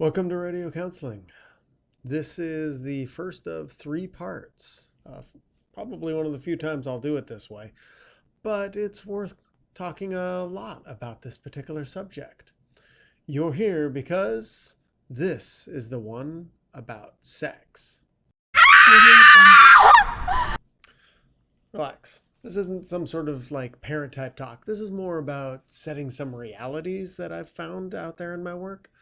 Welcome to Radio Counseling. This is the first of three parts. Probably one of the few times I'll do it this way, but it's worth talking a lot about this particular subject. You're here because this is the one about sex. Relax. This isn't some sort of like parent type talk. This is more about setting some realities that I've found out there in my work.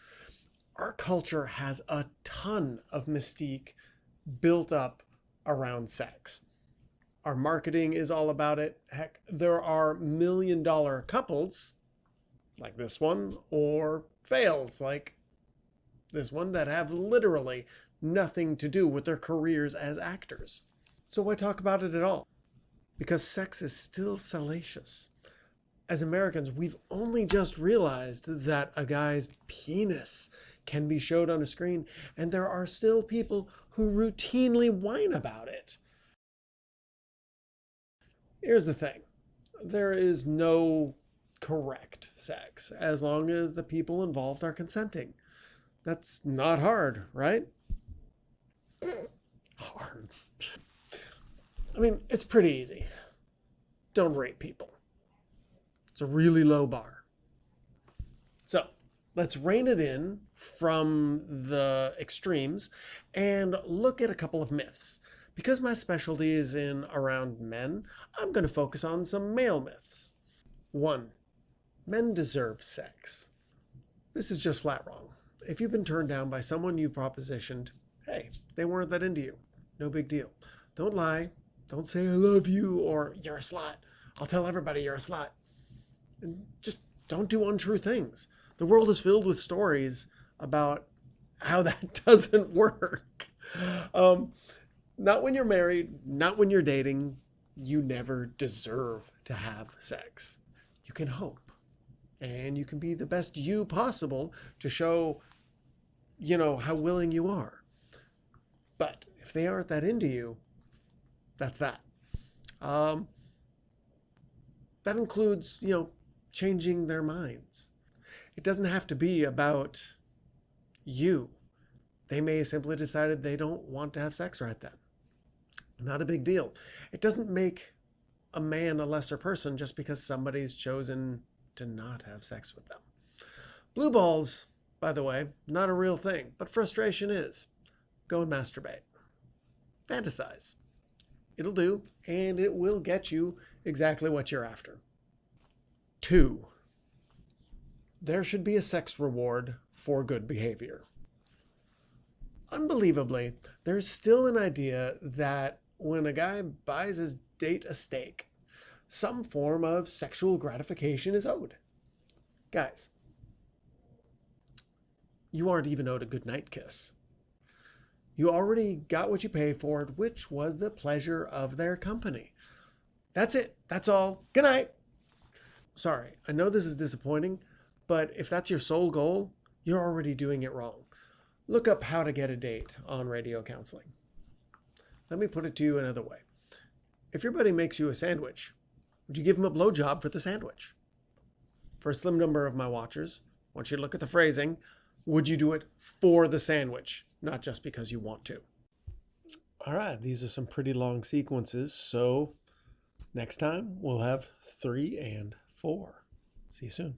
Our culture has a ton of mystique built up around sex. Our marketing is all about it. Heck, there are million-dollar couples like this one, or fails like this one, that have literally nothing to do with their careers as actors. So why talk about it at all? Because sex is still salacious. As Americans, we've only just realized that a guy's penis can be showed on a screen, and there are still people who routinely whine about it. Here's the thing. There is no correct sex as long as the people involved are consenting. That's not hard, right? Hard. I mean, it's pretty easy. Don't rape people. It's a really low bar. So let's rein it in from the extremes and look at a couple of myths. Because my specialty is in around men, I'm going to focus on some male myths. 1. Men deserve sex. This is just flat wrong. If you've been turned down by someone you propositioned, hey, they weren't that into you. No big deal. Don't lie. Don't say I love you or you're a slut. I'll tell everybody you're a slut. And just don't do untrue things. The world is filled with stories about how that doesn't work. Not when you're married, not when you're dating. You never deserve to have sex. You can hope. And you can be the best you possible to show, how willing you are. But if they aren't that into you, that's that. That includes, changing their minds. It doesn't have to be about you. They may have simply decided they don't want to have sex right then. Not a big deal. It doesn't make a man a lesser person just because somebody's chosen to not have sex with them. Blue balls, by the way, not a real thing, but frustration is. Go and masturbate. Fantasize. It'll do, and it will get you exactly what you're after. 2. There should be a sex reward for good behavior. Unbelievably, there's still an idea that when a guy buys his date a steak, some form of sexual gratification is owed. Guys, you aren't even owed a goodnight kiss. You already got what you paid for it, which was the pleasure of their company. That's it. That's all. Good night. Sorry, I know this is disappointing, but if that's your sole goal, you're already doing it wrong. Look up how to get a date on Radio Counseling. Let me put it to you another way. If your buddy makes you a sandwich, would you give him a blowjob for the sandwich? For a slim number of my watchers, I want you to look at the phrasing. Would you do it for the sandwich, not just because you want to? All right, these are some pretty long sequences, so next time we'll have 3 and 4. See you soon.